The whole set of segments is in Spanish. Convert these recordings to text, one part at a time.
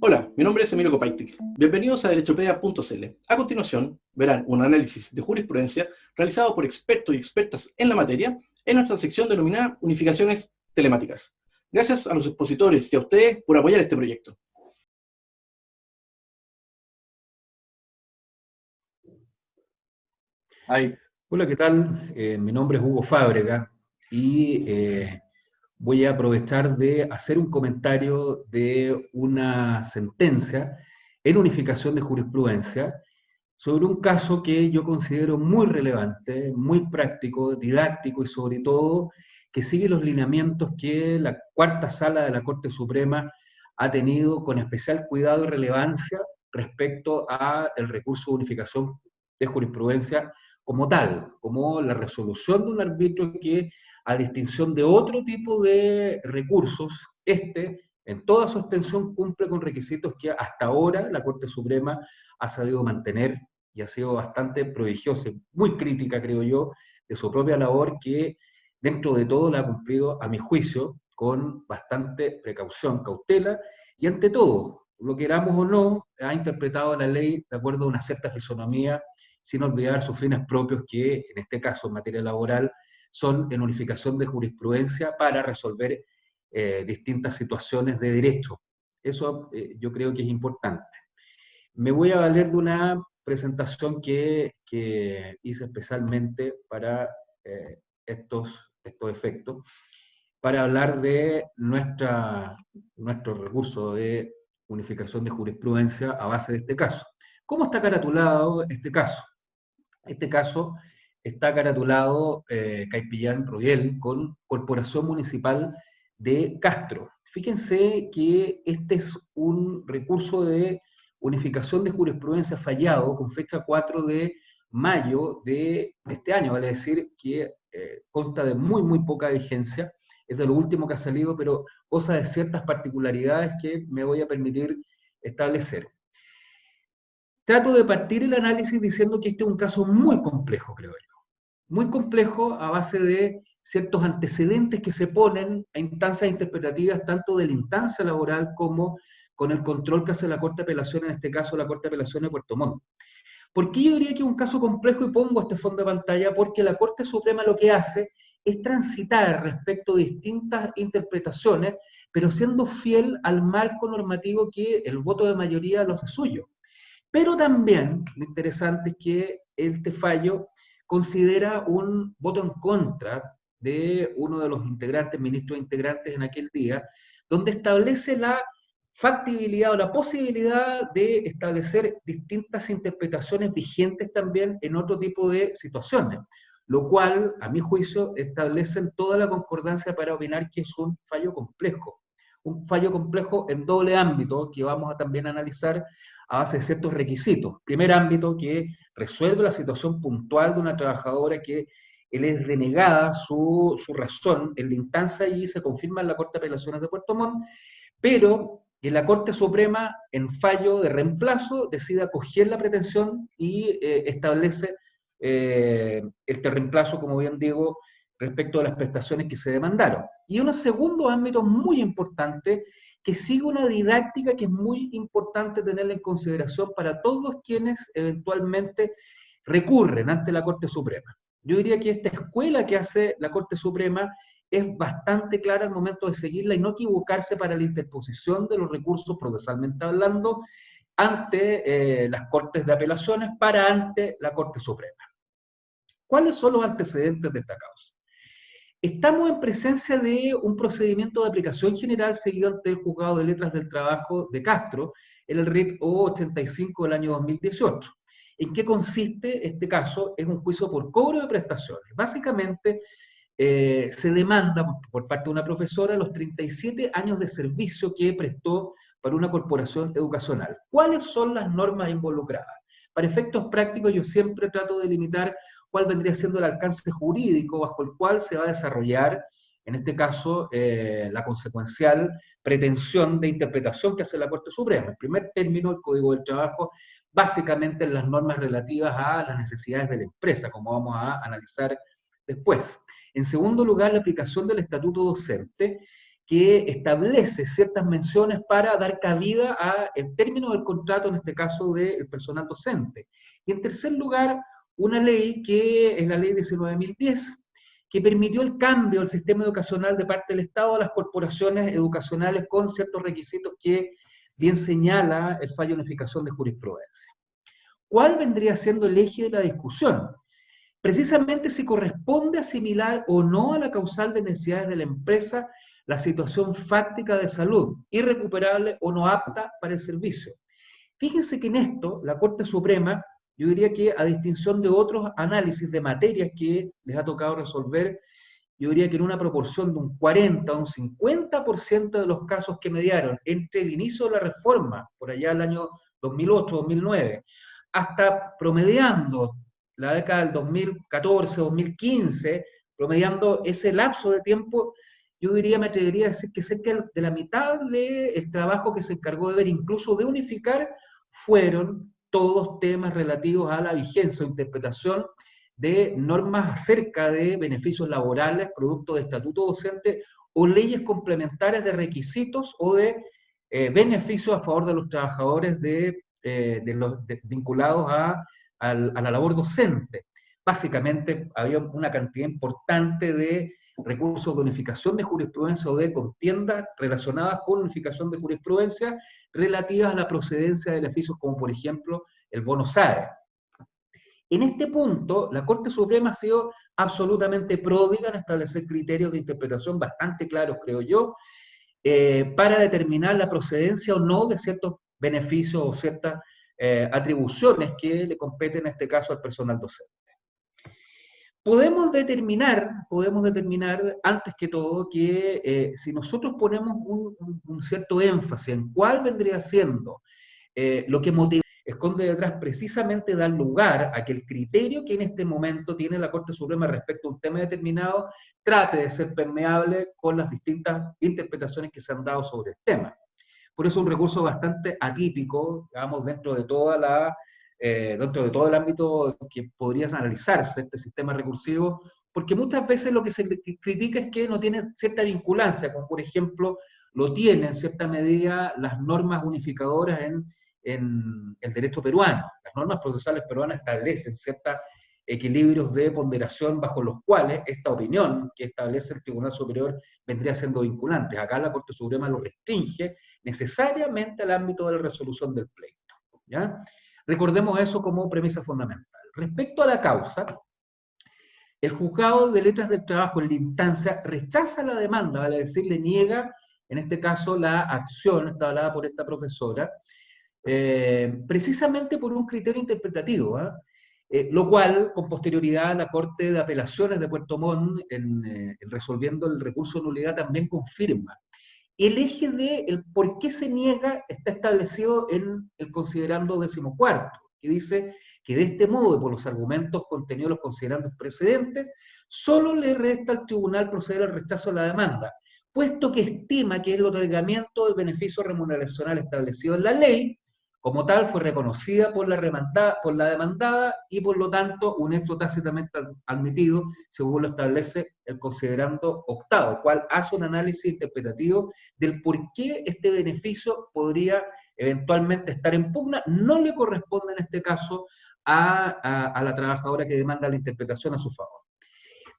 Hola, mi nombre es Emilio Kopaitik. Bienvenidos a derechopedia.cl. A continuación, verán un análisis de jurisprudencia realizado por expertos y expertas en la materia en nuestra sección denominada Unificaciones Telemáticas. Gracias a los expositores y a ustedes por apoyar este proyecto. Hola, ¿qué tal? Mi nombre es Hugo Fábrega y voy a aprovechar de hacer un comentario de una sentencia en unificación de jurisprudencia sobre un caso que yo considero muy relevante, muy práctico, didáctico y sobre todo que sigue los lineamientos que la cuarta sala de la Corte Suprema ha tenido con especial cuidado y relevancia respecto al recurso de unificación de jurisprudencia como tal, como la resolución de un arbitrio que, a distinción de otro tipo de recursos, en toda su extensión, cumple con requisitos que hasta ahora la Corte Suprema ha sabido mantener y ha sido bastante prodigiosa, muy crítica, creo yo, de su propia labor, que dentro de todo la ha cumplido, a mi juicio, con bastante precaución, cautela, y ante todo, lo queramos o no, ha interpretado la ley de acuerdo a una cierta fisonomía, sin olvidar sus fines propios, que en este caso en materia laboral son en unificación de jurisprudencia para resolver distintas situaciones de derecho. Eso yo creo que es importante. Me voy a valer de una presentación que hice especialmente para estos efectos, para hablar de nuestro recurso de unificación de jurisprudencia a base de este caso. ¿Cómo está caratulado este caso? Este caso está caratulado Caipillán Royel con Corporación Municipal de Castro. Fíjense que este es un recurso de unificación de jurisprudencia fallado con fecha 4 de mayo de este año, vale decir que consta de muy poca vigencia, es de lo último que ha salido, pero cosa de ciertas particularidades que me voy a permitir establecer. Trato de partir el análisis diciendo que este es un caso muy complejo, creo yo. Muy complejo a base de ciertos antecedentes que se ponen a instancias interpretativas tanto de la instancia laboral como con el control que hace la Corte de Apelación, en este caso la Corte de Apelación de Puerto Montt. ¿Por qué yo diría que es un caso complejo y pongo este fondo de pantalla? Porque la Corte Suprema lo que hace es transitar respecto de distintas interpretaciones, pero siendo fiel al marco normativo que el voto de mayoría lo hace suyo. Pero también lo interesante es que este fallo considera un voto en contra de uno de los integrantes, ministros integrantes en aquel día, donde establece la factibilidad o la posibilidad de establecer distintas interpretaciones vigentes también en otro tipo de situaciones, lo cual, a mi juicio, establece toda la concordancia para opinar que es un fallo complejo en doble ámbito que vamos a también analizar a base de ciertos requisitos. Primer ámbito, que resuelve la situación puntual de una trabajadora que él es denegada su razón en la instancia y se confirma en la Corte de Apelaciones de Puerto Montt, pero que la Corte Suprema, en fallo de reemplazo, decide acoger la pretensión y establece este reemplazo, como bien digo, respecto a las prestaciones que se demandaron. Y un segundo ámbito muy importante, que sigue una didáctica que es muy importante tenerla en consideración para todos quienes eventualmente recurren ante la Corte Suprema. Yo diría que esta escuela que hace la Corte Suprema es bastante clara al momento de seguirla y no equivocarse para la interposición de los recursos, procesalmente hablando, ante las Cortes de Apelaciones para ante la Corte Suprema. ¿Cuáles son los antecedentes de esta causa? Estamos en presencia de un procedimiento de aplicación general seguido ante el Juzgado de Letras del Trabajo de Castro, en el RIT O85 del año 2018. ¿En qué consiste este caso? Es un juicio por cobro de prestaciones. Básicamente, se demanda por parte de una profesora los 37 años de servicio que prestó para una corporación educacional. ¿Cuáles son las normas involucradas? Para efectos prácticos, yo siempre trato de limitar cuál vendría siendo el alcance jurídico bajo el cual se va a desarrollar, en este caso, la consecuencial pretensión de interpretación que hace la Corte Suprema. En primer término, el Código del Trabajo, básicamente en las normas relativas a las necesidades de la empresa, como vamos a analizar después. En segundo lugar, la aplicación del estatuto docente, que establece ciertas menciones para dar cabida al término del contrato, en este caso del personal docente. Y en tercer lugar, una ley que es la ley 19.010, que permitió el cambio del sistema educacional de parte del Estado a las corporaciones educacionales con ciertos requisitos que bien señala el fallo de unificación de jurisprudencia. ¿Cuál vendría siendo el eje de la discusión? Precisamente si corresponde asimilar o no a la causal de necesidades de la empresa la situación fáctica de salud, irrecuperable o no apta para el servicio. Fíjense que en esto la Corte Suprema, yo diría que a distinción de otros análisis de materias que les ha tocado resolver, yo diría que en una proporción de un 40 o un 50% de los casos que mediaron entre el inicio de la reforma, por allá el año 2008-2009, hasta promediando la década del 2014-2015, promediando ese lapso de tiempo, yo diría, me atrevería a decir que cerca de la mitad del trabajo que se encargó de ver, incluso de unificar, fueron todos temas relativos a la vigencia o interpretación de normas acerca de beneficios laborales, producto de estatuto docente o leyes complementarias de requisitos o de beneficios a favor de los trabajadores vinculados a la labor docente. Básicamente había una cantidad importante de recursos de unificación de jurisprudencia o de contiendas relacionadas con unificación de jurisprudencia relativas a la procedencia de beneficios, como por ejemplo el bono SAE. En este punto, la Corte Suprema ha sido absolutamente pródiga en establecer criterios de interpretación bastante claros, creo yo, para determinar la procedencia o no de ciertos beneficios o ciertas atribuciones que le competen en este caso al personal docente. Podemos determinar antes que todo que si nosotros ponemos un cierto énfasis en cuál vendría siendo lo que motiva, esconde detrás precisamente dar lugar a que el criterio que en este momento tiene la Corte Suprema respecto a un tema determinado trate de ser permeable con las distintas interpretaciones que se han dado sobre el tema. Por eso un recurso bastante atípico, digamos, dentro de todo el ámbito que podría analizarse este sistema recursivo, porque muchas veces lo que se critica es que no tiene cierta vinculancia, como por ejemplo lo tienen en cierta medida las normas unificadoras en el derecho peruano. Las normas procesales peruanas establecen ciertos equilibrios de ponderación bajo los cuales esta opinión que establece el Tribunal Superior vendría siendo vinculante. Acá la Corte Suprema lo restringe necesariamente al ámbito de la resolución del pleito, ¿ya? Recordemos eso como premisa fundamental. Respecto a la causa, el juzgado de letras del trabajo en la instancia rechaza la demanda, vale decir, le niega, en este caso, la acción establecida por esta profesora, precisamente por un criterio interpretativo, lo cual, con posterioridad, la Corte de Apelaciones de Puerto Montt, en resolviendo el recurso de nulidad, también confirma. El eje de el por qué se niega está establecido en el considerando 14º, que dice que de este modo, y por los argumentos contenidos en los considerandos precedentes, solo le resta al tribunal proceder al rechazo de la demanda, puesto que estima que el otorgamiento del beneficio remuneracional establecido en la ley, como tal, fue reconocida por la demandada y por lo tanto un hecho tácitamente admitido según lo establece el considerando 8º, cual hace un análisis interpretativo del por qué este beneficio podría eventualmente estar en pugna. No le corresponde en este caso a la trabajadora que demanda la interpretación a su favor.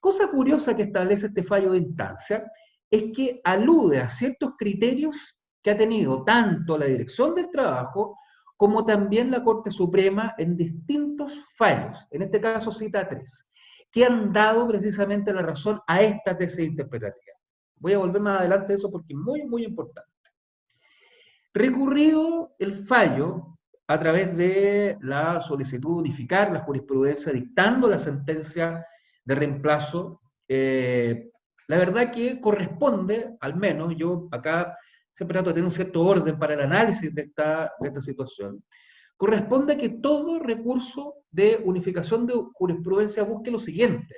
Cosa curiosa que establece este fallo de instancia es que alude a ciertos criterios que ha tenido tanto la Dirección del Trabajo como también la Corte Suprema en distintos fallos, en este caso cita 3, que han dado precisamente la razón a esta tesis interpretativa. Voy a volver más adelante a eso porque es muy, muy importante. Recurrido el fallo a través de la solicitud de unificar la jurisprudencia dictando la sentencia de reemplazo, la verdad que corresponde, al menos yo acá siempre trato de tener un cierto orden para el análisis de esta situación, corresponde que todo recurso de unificación de jurisprudencia busque lo siguiente: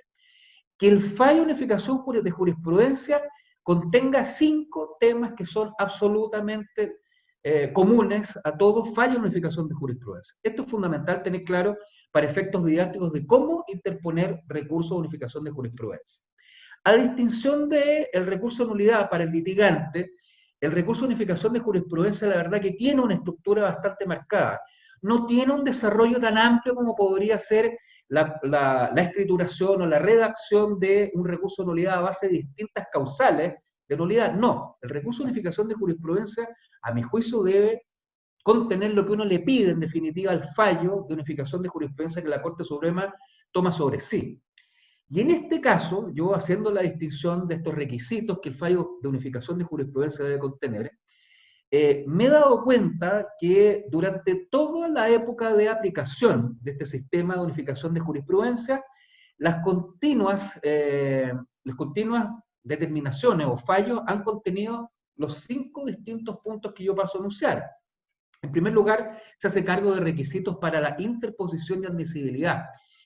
que el fallo de unificación de jurisprudencia contenga 5 temas que son absolutamente comunes a todo fallo de unificación de jurisprudencia. Esto es fundamental tener claro para efectos didácticos de cómo interponer recursos de unificación de jurisprudencia. A distinción del recurso de nulidad para el litigante, el recurso de unificación de jurisprudencia, la verdad que tiene una estructura bastante marcada. No tiene un desarrollo tan amplio como podría ser la escrituración o la redacción de un recurso de nulidad a base de distintas causales de nulidad. No, el recurso de unificación de jurisprudencia, a mi juicio, debe contener lo que uno le pide, en definitiva, al fallo de unificación de jurisprudencia que la Corte Suprema toma sobre sí. Y en este caso, yo haciendo la distinción de estos requisitos que el fallo de unificación de jurisprudencia debe contener, me he dado cuenta que durante toda la época de aplicación de este sistema de unificación de jurisprudencia, las continuas determinaciones o fallos han contenido los 5 distintos puntos que yo paso a anunciar. En primer lugar, se hace cargo de requisitos para la interposición y admisibilidad.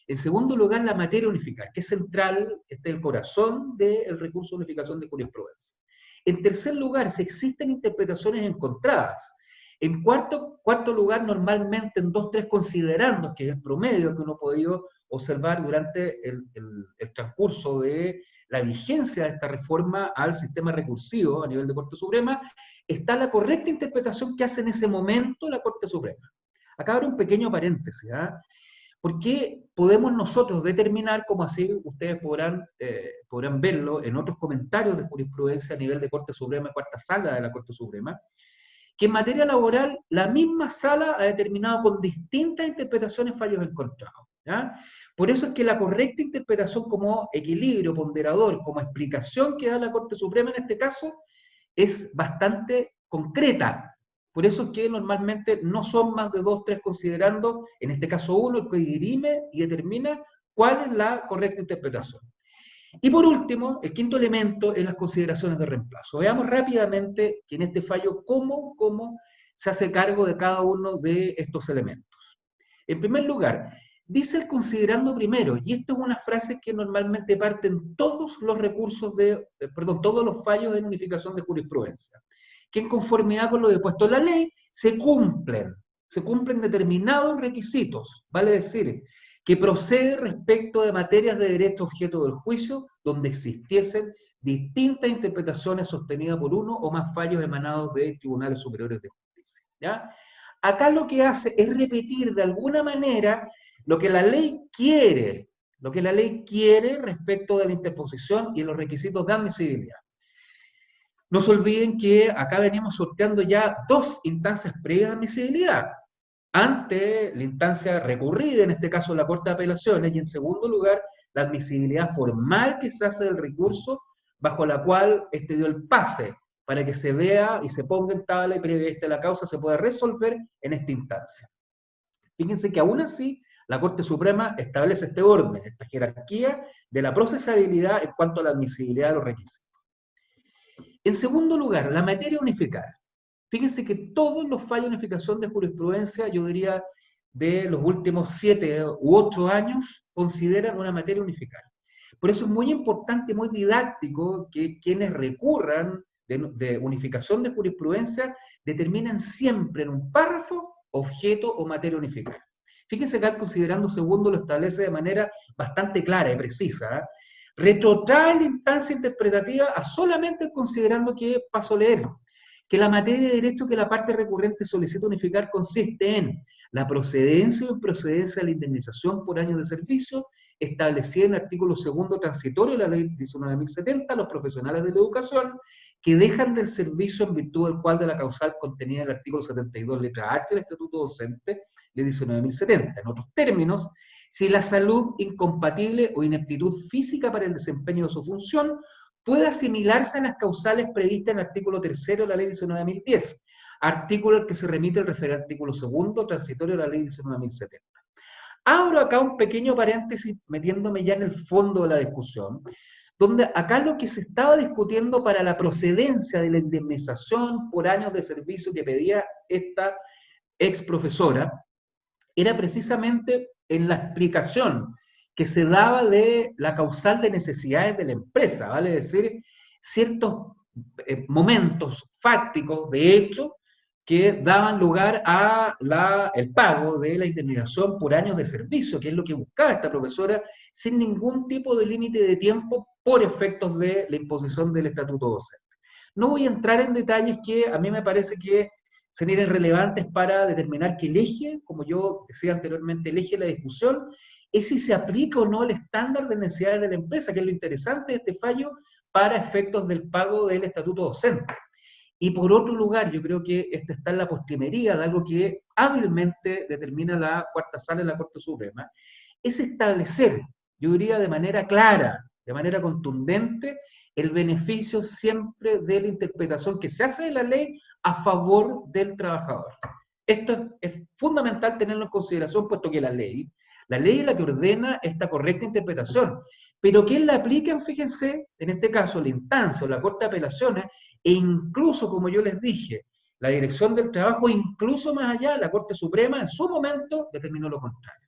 En segundo lugar, la materia unificada, que es central, este es el corazón del recurso de unificación de jurisprudencia. En tercer lugar, si existen interpretaciones encontradas. En cuarto lugar, normalmente en 2, 3 considerandos, que es el promedio que uno ha podido observar durante el transcurso de la vigencia de esta reforma al sistema recursivo a nivel de Corte Suprema, está la correcta interpretación que hace en ese momento la Corte Suprema. Acá abre un pequeño paréntesis, ¿eh? Porque podemos nosotros determinar, como así ustedes podrán verlo en otros comentarios de jurisprudencia a nivel de Corte Suprema, cuarta sala de la Corte Suprema, que en materia laboral la misma sala ha determinado con distintas interpretaciones fallos encontrados, ¿ya? Por eso es que la correcta interpretación como equilibrio, ponderador, como explicación que da la Corte Suprema en este caso, es bastante concreta. Por eso es que normalmente no son más de 2, 3 considerando, en este caso uno, el que dirime y determina cuál es la correcta interpretación. Y por último, el quinto elemento es las consideraciones de reemplazo. Veamos rápidamente que en este fallo cómo se hace cargo de cada uno de estos elementos. En primer lugar, dice el considerando primero, y esto es una frase que normalmente parten todos los recursos todos los fallos de unificación de jurisprudencia, que en conformidad con lo dispuesto en la ley se cumplen determinados requisitos, vale decir, que procede respecto de materias de derecho objeto del juicio donde existiesen distintas interpretaciones sostenidas por uno o más fallos emanados de tribunales superiores de justicia, ¿ya? Acá lo que hace es repetir de alguna manera lo que la ley quiere respecto de la interposición y los requisitos de admisibilidad. No se olviden que acá venimos sorteando ya 2 instancias previas de admisibilidad. Ante la instancia recurrida, en este caso la Corte de Apelaciones, y en segundo lugar, la admisibilidad formal que se hace del recurso, bajo la cual dio el pase para que se vea y se ponga en tabla y previa la causa se pueda resolver en esta instancia. Fíjense que aún así, la Corte Suprema establece este orden, esta jerarquía de la procesabilidad en cuanto a la admisibilidad de los requisitos. En segundo lugar, la materia unificada. Fíjense que todos los fallos de unificación de jurisprudencia, yo diría, de los últimos 7 u 8 años, consideran una materia unificada. Por eso es muy importante y muy didáctico que quienes recurran de unificación de jurisprudencia determinen siempre en un párrafo objeto o materia unificada. Fíjense que considerando segundo lo establece de manera bastante clara y precisa, ¿eh? Retrotrae la instancia interpretativa a solamente considerando que paso a leer, que la materia de derecho que la parte recurrente solicita unificar consiste en la procedencia o improcedencia de la indemnización por años de servicio establecida en el artículo 2º transitorio de la ley 19.070 a los profesionales de la educación que dejan del servicio en virtud del cual de la causal contenida en el artículo 72 letra H del Estatuto Docente, ley 19.070. En otros términos, si la salud incompatible o ineptitud física para el desempeño de su función puede asimilarse a las causales previstas en el artículo 3º de la ley 19.010, artículo al que se remite el referente artículo 2º transitorio de la ley 19.070. Abro acá un pequeño paréntesis metiéndome ya en el fondo de la discusión, donde acá lo que se estaba discutiendo para la procedencia de la indemnización por años de servicio que pedía esta ex profesora era precisamente en la explicación que se daba de la causal de necesidades de la empresa, ¿vale? Es decir, ciertos momentos fácticos, de hecho, que daban lugar a el pago de la indemnización por años de servicio, que es lo que buscaba esta profesora, sin ningún tipo de límite de tiempo por efectos de la imposición del estatuto docente. No voy a entrar en detalles que a mí me parece que serían relevantes para determinar que el eje, como yo decía anteriormente, el eje de la discusión, es si se aplica o no el estándar de necesidades de la empresa, que es lo interesante de este fallo para efectos del pago del estatuto docente. Y por otro lugar, yo creo que esta está en la postrimería de algo que hábilmente determina la cuarta sala de la Corte Suprema, es establecer, yo diría de manera clara, de manera contundente, el beneficio siempre de la interpretación que se hace de la ley a favor del trabajador. Esto es fundamental tenerlo en consideración, puesto que la ley es la que ordena esta correcta interpretación, pero quien la apliquen, fíjense, en este caso la instancia o la Corte de Apelaciones, e incluso, como yo les dije, la Dirección del Trabajo, incluso más allá, la Corte Suprema en su momento determinó lo contrario.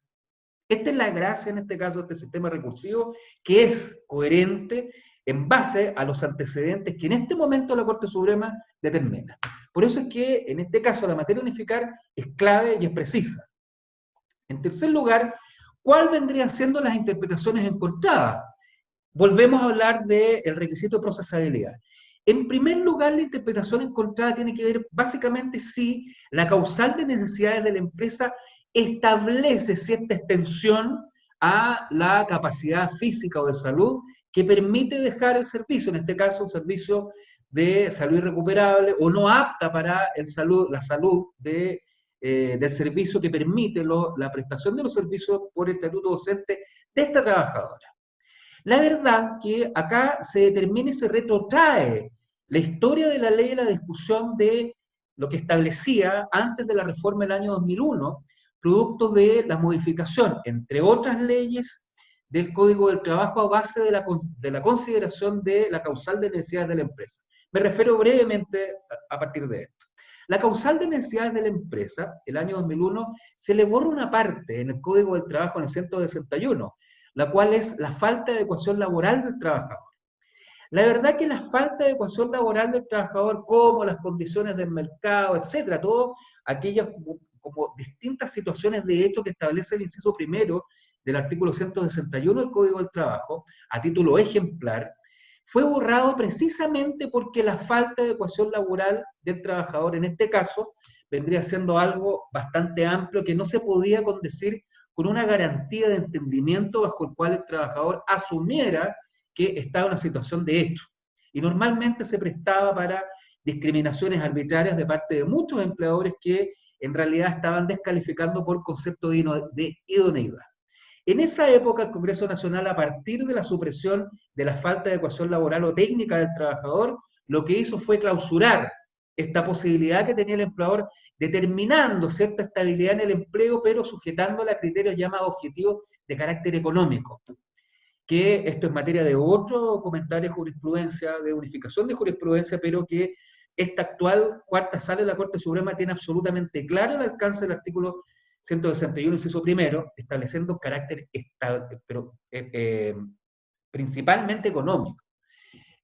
Esta es la gracia en este caso de este sistema recursivo, que es coherente en base a los antecedentes que en este momento la Corte Suprema determina. Por eso es que en este caso la materia unificar es clave y es precisa. En tercer lugar, ¿cuál vendrían siendo las interpretaciones encontradas? Volvemos a hablar del requisito de procesabilidad. En primer lugar, la interpretación encontrada tiene que ver básicamente si la causal de necesidades de la empresa establece cierta extensión a la capacidad física o de salud que permite dejar el servicio, en este caso un servicio de salud irrecuperable o no apta para la salud del servicio que permite la prestación de los servicios por el estatuto docente de esta trabajadora. La verdad que acá se determina y se retrotrae la historia de la ley y la discusión de lo que establecía antes de la reforma del año 2001, producto de la modificación, entre otras leyes, del Código del Trabajo a base de la consideración de la causal de necesidades de la empresa. Me refiero brevemente a partir de esto. La causal de necesidades de la empresa, el año 2001, se le borra una parte en el Código del Trabajo en el 161, la cual es la falta de adecuación laboral del trabajador. La verdad que la falta de adecuación laboral del trabajador, como las condiciones del mercado, etcétera, todas aquellas como distintas situaciones de hecho que establece el inciso primero del artículo 161 del Código del Trabajo, a título ejemplar, fue borrado precisamente porque la falta de adecuación laboral del trabajador, en este caso, vendría siendo algo bastante amplio que no se podía condecir con una garantía de entendimiento bajo el cual el trabajador asumiera que estaba en una situación de hecho. Y normalmente se prestaba para discriminaciones arbitrarias de parte de muchos empleadores que en realidad estaban descalificando por concepto de idoneidad. En esa época, el Congreso Nacional, a partir de la supresión de la falta de adecuación laboral o técnica del trabajador, lo que hizo fue clausurar esta posibilidad que tenía el empleador, determinando cierta estabilidad en el empleo, pero sujetándola a criterios llamados objetivos de carácter económico. Que esto es materia de otro comentario de jurisprudencia, de unificación de jurisprudencia, pero que esta actual cuarta sala de la Corte Suprema tiene absolutamente claro el alcance del artículo 161, inciso primero, estableciendo carácter estable, pero principalmente económico.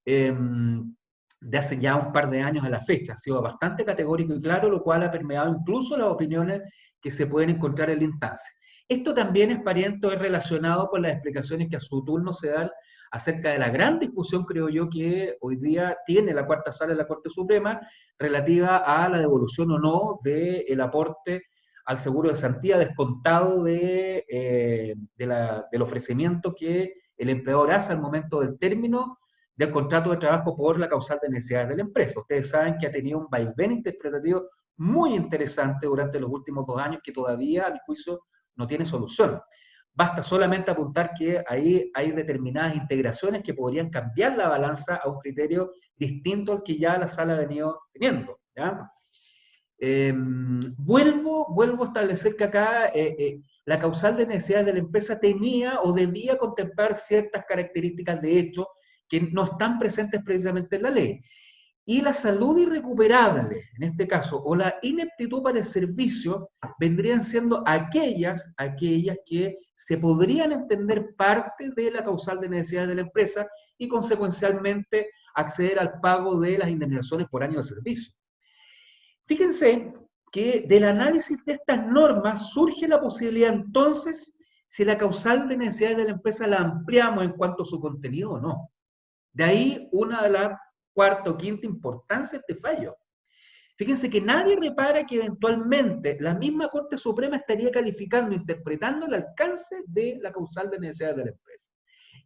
De hace ya un par de años a la fecha, ha sido bastante categórico y claro, lo cual ha permeado incluso las opiniones que se pueden encontrar en la instancia. Esto también es pariente o es relacionado con las explicaciones que a su turno se dan acerca de la gran discusión, creo yo, que hoy día tiene la cuarta sala de la Corte Suprema relativa a la devolución o no del aporte al seguro de cesantía descontado del ofrecimiento que el empleador hace al momento del término del contrato de trabajo por la causal de necesidades de la empresa. Ustedes saben que ha tenido un vaivén interpretativo muy interesante durante los últimos 2 años que todavía, a mi juicio, no tiene solución. Basta solamente apuntar que ahí hay determinadas integraciones que podrían cambiar la balanza a un criterio distinto al que ya la sala ha venido teniendo, ¿ya? Vuelvo a establecer que acá la causal de necesidades de la empresa tenía o debía contemplar ciertas características de hecho que no están presentes precisamente en la ley. Y la salud irrecuperable, en este caso, o la ineptitud para el servicio, vendrían siendo aquellas que se podrían entender parte de la causal de necesidades de la empresa y consecuencialmente acceder al pago de las indemnizaciones por año de servicio. Fíjense que del análisis de estas normas surge la posibilidad entonces si la causal de necesidades de la empresa la ampliamos en cuanto a su contenido o no. De ahí una de las cuarta o quinta importancia de este fallo. Fíjense que nadie repara que eventualmente la misma Corte Suprema estaría calificando, interpretando el alcance de la causal de necesidades de la empresa.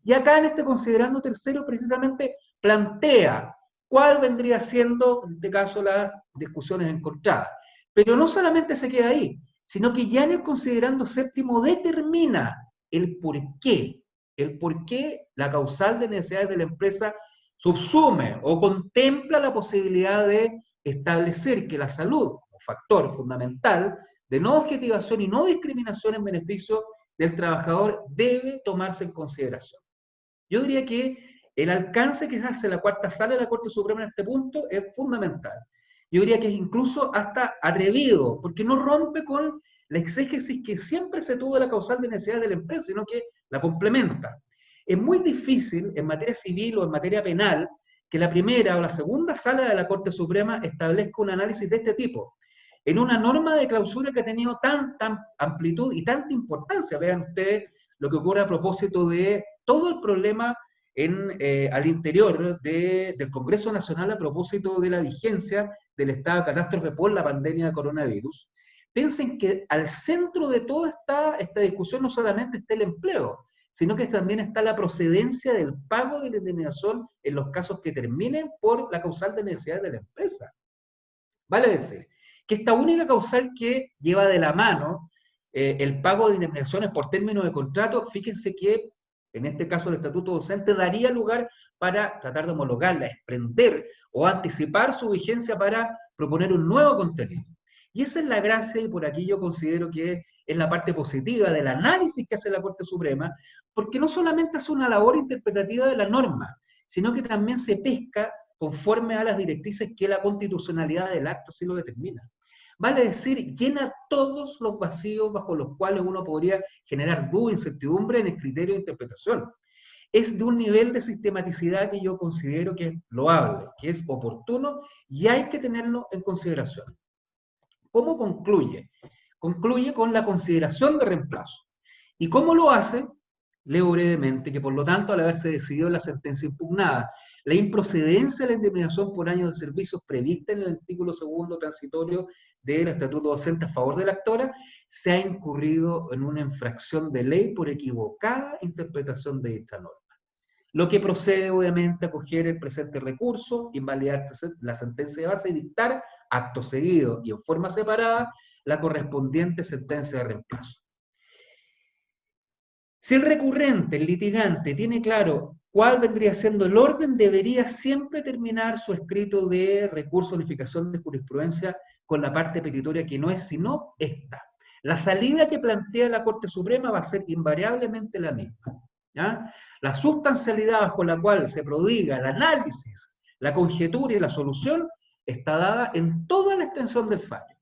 Y acá en este considerando tercero precisamente plantea cuál vendría siendo, en este caso, las discusiones encontradas. Pero no solamente se queda ahí, sino que ya en el considerando séptimo determina el por qué la causal de necesidades de la empresa subsume o contempla la posibilidad de establecer que la salud, como factor fundamental de no objetivación y no discriminación en beneficio del trabajador, debe tomarse en consideración. Yo diría que el alcance que hace la cuarta sala de la Corte Suprema en este punto es fundamental. Yo diría que es incluso hasta atrevido, porque no rompe con la exégesis que siempre se tuvo de la causal de necesidad de la empresa, sino que la complementa. Es muy difícil en materia civil o en materia penal que la primera o la segunda sala de la Corte Suprema establezca un análisis de este tipo, en una norma de clausura que ha tenido tanta amplitud y tanta importancia. Vean ustedes lo que ocurre a propósito de todo el problema al interior del Congreso Nacional a propósito de la vigencia del estado de catástrofe por la pandemia de coronavirus. Piensen que al centro de toda esta discusión no solamente está el empleo, sino que también está la procedencia del pago de la indemnización en los casos que terminen por la causal de necesidad de la empresa. Vale decir, que esta única causal que lleva de la mano el pago de indemnizaciones por término de contrato, fíjense que en este caso el estatuto docente daría lugar para tratar de homologarla, exprender o anticipar su vigencia para proponer un nuevo contenido. Y esa es la gracia, y por aquí yo considero que es la parte positiva del análisis que hace la Corte Suprema, porque no solamente hace una labor interpretativa de la norma, sino que también se pesca conforme a las directrices que la constitucionalidad del acto sí lo determina. Vale decir, llena todos los vacíos bajo los cuales uno podría generar duda e incertidumbre en el criterio de interpretación. Es de un nivel de sistematicidad que yo considero que es loable, que es oportuno y hay que tenerlo en consideración. ¿Cómo concluye? Concluye con la consideración de reemplazo. ¿Y cómo lo hace? Leo brevemente que, por lo tanto, al haberse decidido la sentencia impugnada, la improcedencia de la indemnización por años de servicios prevista en el artículo segundo transitorio del Estatuto Docente a favor de la actora, se ha incurrido en una infracción de ley por equivocada interpretación de dicha norma. Lo que procede, obviamente, a acoger el presente recurso, invalidar la sentencia de base y dictar, acto seguido y en forma separada, la correspondiente sentencia de reemplazo. Si el recurrente, el litigante, tiene claro cuál vendría siendo el orden, debería siempre terminar su escrito de recurso de unificación de jurisprudencia con la parte petitoria que no es sino esta. La salida que plantea la Corte Suprema va a ser invariablemente la misma. ¿Ya? La sustancialidad bajo la cual se prodiga el análisis, la conjetura y la solución está dada en toda la extensión del fallo.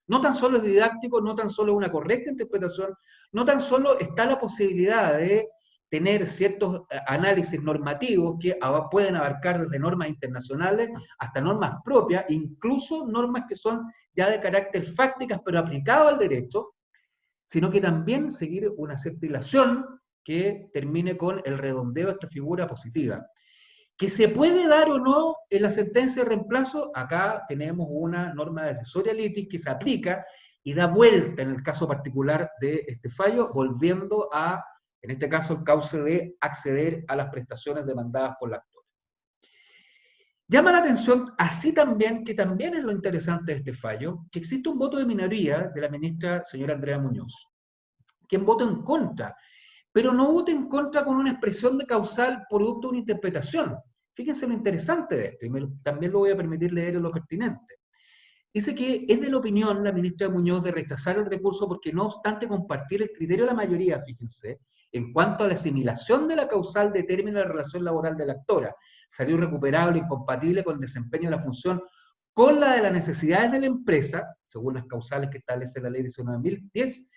No tan solo es didáctico, no tan solo una correcta interpretación, no tan solo está la posibilidad de tener ciertos análisis normativos que pueden abarcar desde normas internacionales hasta normas propias, incluso normas que son ya de carácter fácticas pero aplicado al derecho, sino que también seguir una cierta hilación que termine con el redondeo de esta figura positiva. ¿Que se puede dar o no en la sentencia de reemplazo? Acá tenemos una norma de accesoria litis que se aplica y da vuelta en el caso particular de este fallo, volviendo a, en este caso, el cauce de acceder a las prestaciones demandadas por la actora. Llama la atención, así también, que también es lo interesante de este fallo, que existe un voto de minoría de la ministra señora Andrea Muñoz, quien vota en contra, pero no vota en contra con una expresión de causal producto de una interpretación. Fíjense lo interesante de esto, y también lo voy a permitir leer en lo pertinente. Dice que es de la opinión la ministra Muñoz de rechazar el recurso porque no obstante compartir el criterio de la mayoría, fíjense, en cuanto a la asimilación de la causal de término de la relación laboral de la actora, salió recuperable, incompatible con el desempeño de la función con la de las necesidades de la empresa, según las causales que establece la ley 19.010,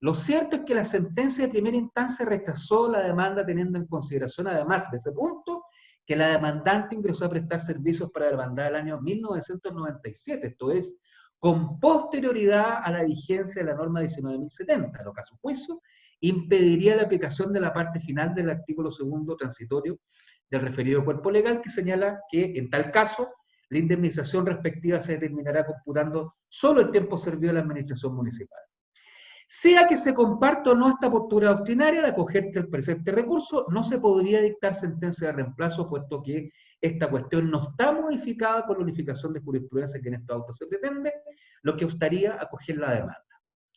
lo cierto es que la sentencia de primera instancia rechazó la demanda teniendo en consideración, además de ese punto, que la demandante ingresó a prestar servicios para la demanda del año 1997, esto es, con posterioridad a la vigencia de la norma 19.070, lo que a su juicio impediría la aplicación de la parte final del artículo segundo transitorio del referido cuerpo legal, que señala que en tal caso la indemnización respectiva se determinará computando solo el tiempo servido a la administración municipal. Sea que se comparta o no esta postura doctrinaria, de acogerse al presente recurso, no se podría dictar sentencia de reemplazo, puesto que esta cuestión no está modificada con la unificación de jurisprudencia que en estos autos se pretende, lo que estaría acoger la demanda.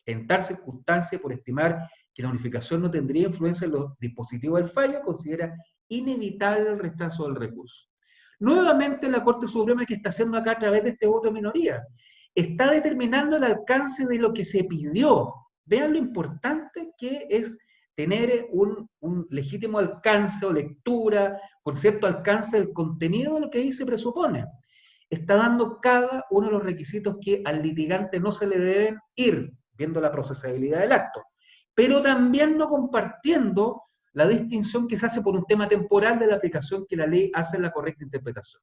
En tal circunstancia, por estimar que la unificación no tendría influencia en los dispositivos del fallo, considera inevitable el rechazo del recurso. Nuevamente, la Corte Suprema, que está haciendo acá a través de este voto de minoría, está determinando el alcance de lo que se pidió. Vean lo importante que es tener un legítimo alcance o lectura, con cierto alcance del contenido de lo que ahí se presupone. Está dando cada uno de los requisitos que al litigante no se le deben ir, viendo la procesabilidad del acto, pero también no compartiendo la distinción que se hace por un tema temporal de la aplicación que la ley hace en la correcta interpretación.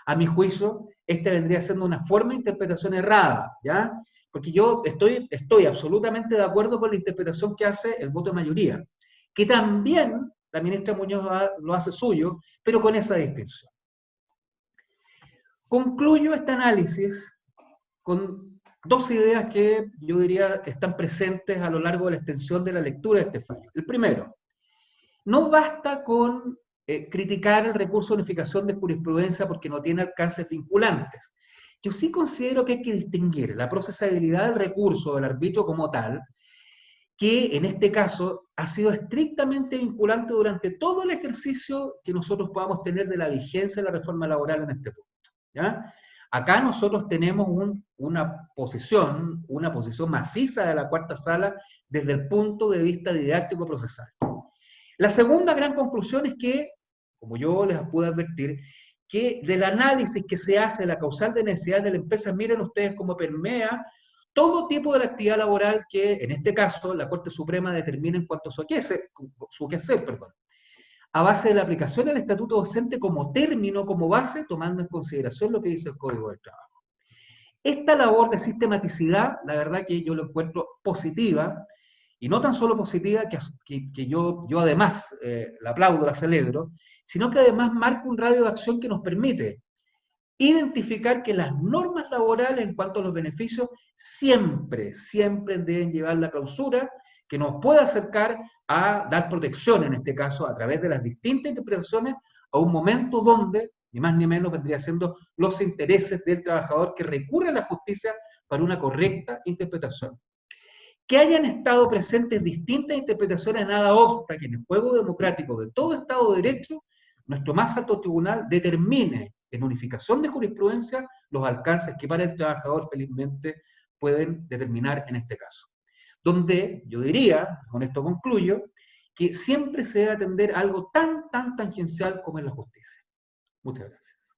A mi juicio, esta vendría siendo una forma de interpretación errada, ¿ya? Porque yo estoy absolutamente de acuerdo con la interpretación que hace el voto de mayoría, que también la ministra Muñoz lo hace suyo, pero con esa distinción. Concluyo este análisis con dos ideas que yo diría están presentes a lo largo de la extensión de la lectura de este fallo. El primero, no basta con criticar el recurso de unificación de jurisprudencia porque no tiene alcances vinculantes. Yo sí considero que hay que distinguir la procesabilidad del recurso del arbitrio como tal, que en este caso ha sido estrictamente vinculante durante todo el ejercicio que nosotros podamos tener de la vigencia de la reforma laboral en este punto, ¿ya? Acá nosotros tenemos una posición maciza de la cuarta sala desde el punto de vista didáctico procesal. La segunda gran conclusión es que, como yo les pude advertir, que del análisis que se hace de la causal de necesidad de la empresa, miren ustedes cómo permea todo tipo de la actividad laboral que, en este caso, la Corte Suprema determina en cuanto a su quehacer, a base de la aplicación del estatuto docente como término, como base, tomando en consideración lo que dice el Código del Trabajo. Esta labor de sistematicidad, la verdad que yo lo encuentro positiva, y no tan solo positiva, que yo además la aplaudo, la celebro, sino que además marca un radio de acción que nos permite identificar que las normas laborales en cuanto a los beneficios siempre deben llevar la clausura que nos puede acercar a dar protección, en este caso, a través de las distintas interpretaciones, a un momento donde, ni más ni menos, vendría siendo los intereses del trabajador que recurre a la justicia para una correcta interpretación. Que hayan estado presentes distintas interpretaciones nada obsta que en el juego democrático de todo Estado de Derecho, nuestro más alto tribunal determine en unificación de jurisprudencia los alcances que para el trabajador felizmente pueden determinar en este caso. Donde yo diría, con esto concluyo, que siempre se debe atender a algo tan tangencial como es la justicia. Muchas gracias.